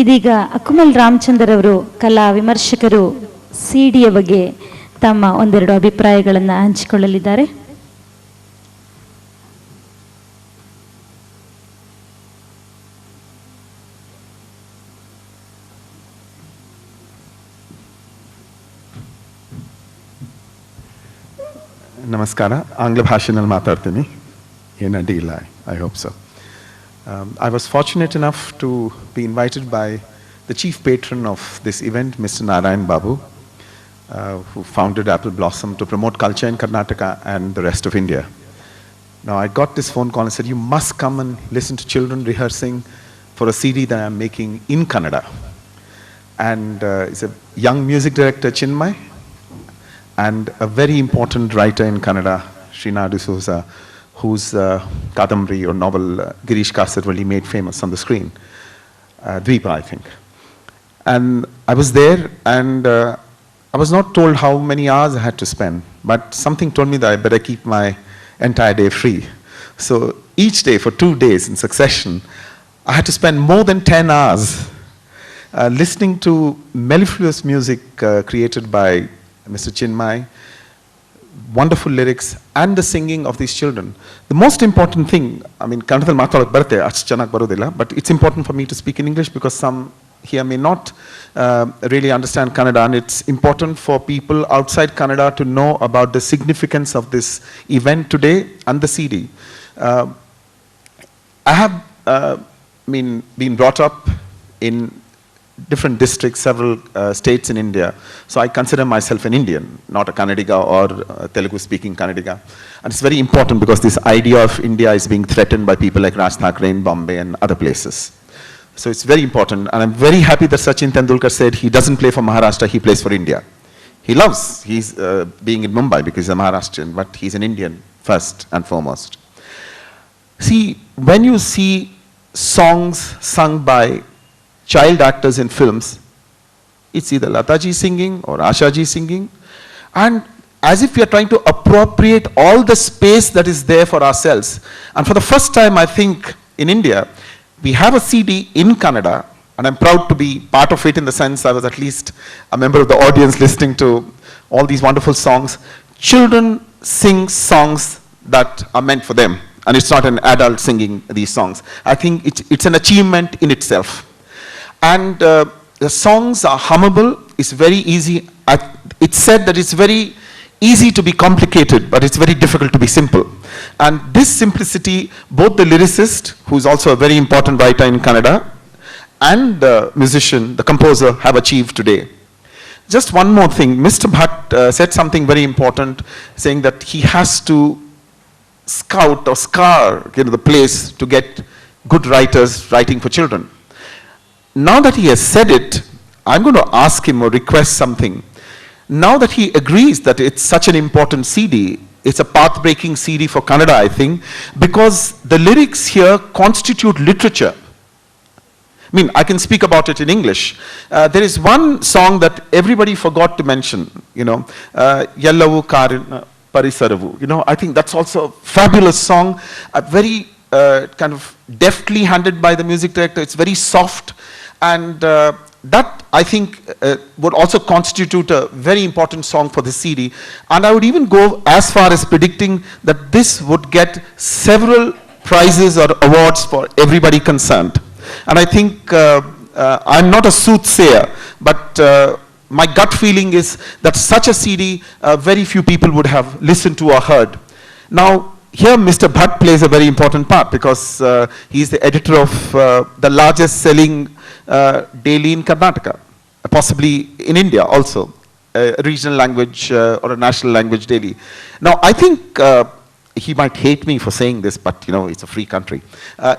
ಇದೀಗ ಅಕುಮಲ್ ರಾಮಚಂದರ್ ಅವರು ಕಲಾ ವಿಮರ್ಶಕರು ಸಿಡಿಯ ಬಗ್ಗೆ ತಮ್ಮ ಒಂದೆರಡು ಅಭಿಪ್ರಾಯಗಳನ್ನು ಹಂಚಿಕೊಳ್ಳಲಿದ್ದಾರೆ. ನಮಸ್ಕಾರ. ಆಂಗ್ಲ ಭಾಷೆನಲ್ಲಿ ಮಾತಾಡ್ತೀನಿ, ಏನು ಅಡ್ಡಿಲ್ಲ. I hope so. I was fortunate enough to be invited by the chief patron of this event, Mr. Narayana Baabu, who founded Apple Blossom to promote culture in Karnataka and the rest of India. Now I got this phone call and said, you must come and listen to children rehearsing for a CD that I'm making in Kannada. And it's a young music director, Chinmay, and a very important writer in Kannada, Disoja, whose Kadambari or novel Girish Kasarwalli made famous on the screen. Dweepa, I think. And I was there, and I was not told how many hours I had to spend, but something told me that I better keep my entire day free. So each day for 2 days in succession, I had to spend more than 10 hours listening to mellifluous music created by Mr. Chinmay, wonderful lyrics, and the singing of these children. The most important thing, I mean, Kannadal maatadok barutte, ashtu chenaagi barodilla, but it's important for me to speak in English because some here may not really understand Kannada, and it's important for people outside Kannada to know about the significance of this event today and the CD. I have been brought up in different districts, several states in India. So I consider myself an Indian, not a Kannadiga or Telugu-speaking Kannadiga. And it's very important because this idea of India is being threatened by people like Raj Thakre in Bombay and other places. So it's very important. And I'm very happy that Sachin Tendulkar said he doesn't play for Maharashtra, he plays for India. He loves being in Mumbai because he's a Maharashtrian, but he's an Indian first and foremost. See, when you see songs sung by child actors in films, it's either Lataji singing or Ashaji singing, and as if we are trying to appropriate all the space that is there for ourselves. And for the first time, I think, in India, we have a CD in Kannada, and I'm proud to be part of it in the sense I was at least a member of the audience listening to all these wonderful songs. Children sing songs that are meant for them, and it's not an adult singing these songs. I think it's an achievement in itself. And the songs are hummable, it's very easy. It's said that it's very easy to be complicated, but it's very difficult to be simple. And this simplicity, both the lyricist, who's also a very important writer in Kannada, and the musician, the composer, have achieved today. Just one more thing, Mr. Bhat said something very important, saying that he has to scout or scour the place to get good writers writing for children. Now that he has said it, I'm going to ask him or request something. Now that he agrees that it's such an important CD, it's a path-breaking CD for Kannada, I think, because the lyrics here constitute literature. I mean, I can speak about it in English. There is one song that everybody forgot to mention, Yallavu Karina Parisaravu. I think that's also a fabulous song, a very kind of deftly handled by the music director. It's very soft. And that, I think, would also constitute a very important song for the CD. And I would even go as far as predicting that this would get several prizes or awards for everybody concerned. And I think, I'm not a soothsayer, but my gut feeling is that such a CD, very few people would have listened to or heard. Now, here Mr. Bhat plays a very important part because he's the editor of the largest selling daily in Karnataka, possibly in India also, a regional language or a national language daily. Now I think he might hate me for saying this, but it's a free country.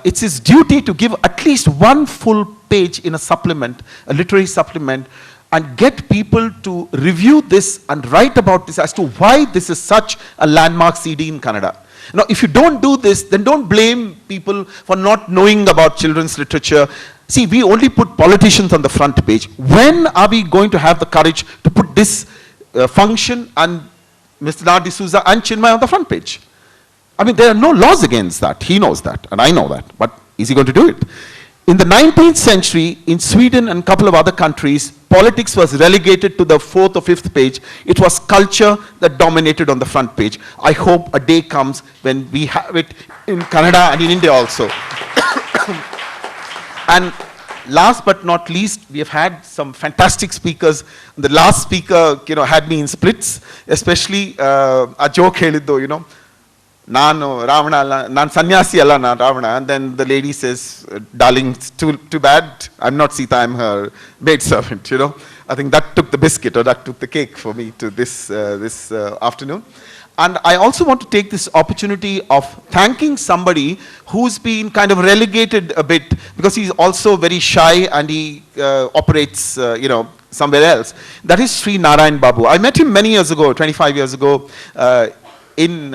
It's his duty to give at least one full page in a supplement, a literary supplement, and get people to review this and write about this as to why this is such a landmark CD in Kannada. Now, if you don't do this, then don't blame people for not knowing about children's literature. See, we only put politicians on the front page. When are we going to have the courage to put this function and Mr. D'Souza and Chinmay on the front page? I mean, there are no laws against that. He knows that, and I know that. But is he going to do it? In the 19th century, in Sweden and a couple of other countries, politics was relegated to the 4th or 5th page. It was culture that dominated on the front page. I hope a day comes when we have it in Canada and in India also. And last but not least, we have had some fantastic speakers. The last speaker, had me in splits, especially a joke heliddo, Nanu Ravana, Nan Sanyasi alla na Ravana, and then the lady says, darling, it's too bad, I'm not Sita, I'm her maidservant, I think that took the biscuit, or that took the cake for me to this afternoon. And I also want to take this opportunity of thanking somebody who's been kind of relegated a bit, because he's also very shy and he operates, somewhere else. That is Sri Narayana Babu. I met him many years ago, 25 years ago, in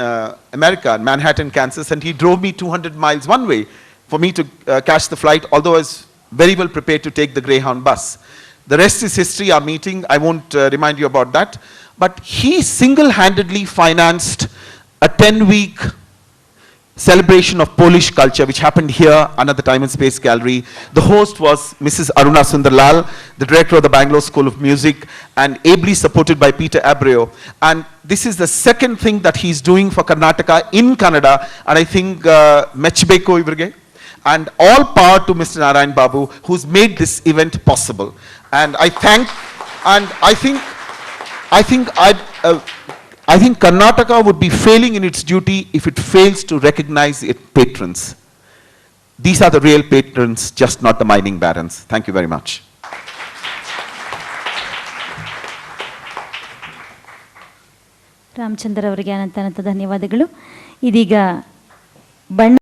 America, in Manhattan, Kansas, and he drove me 200 miles one way for me to catch the flight, although I was very well prepared to take the Greyhound bus. The rest is history, our meeting. I won't remind you about that. But he single-handedly financed a 10-week celebration of Polish culture, which happened here under the Time and Space Gallery. The host was Mrs. Aruna Sundarlal, the director of the Bangalore School of Music, and ably supported by Peter Abreu. And this is the second thing that he's doing for Karnataka in Canada, and I think Mechbeko Ivrige. And all power to Mr. Narayan Babu, who's made this event possible. And I think Karnataka would be failing in its duty if it fails to recognize its patrons. These are the real patrons, just not the mining barons. Thank you very much. Ramachandra ಅವರಿಗೆ ಅನಂತ ಧನ್ಯವಾದಗಳು. ಇದೀಗ ಬಣ್ಣ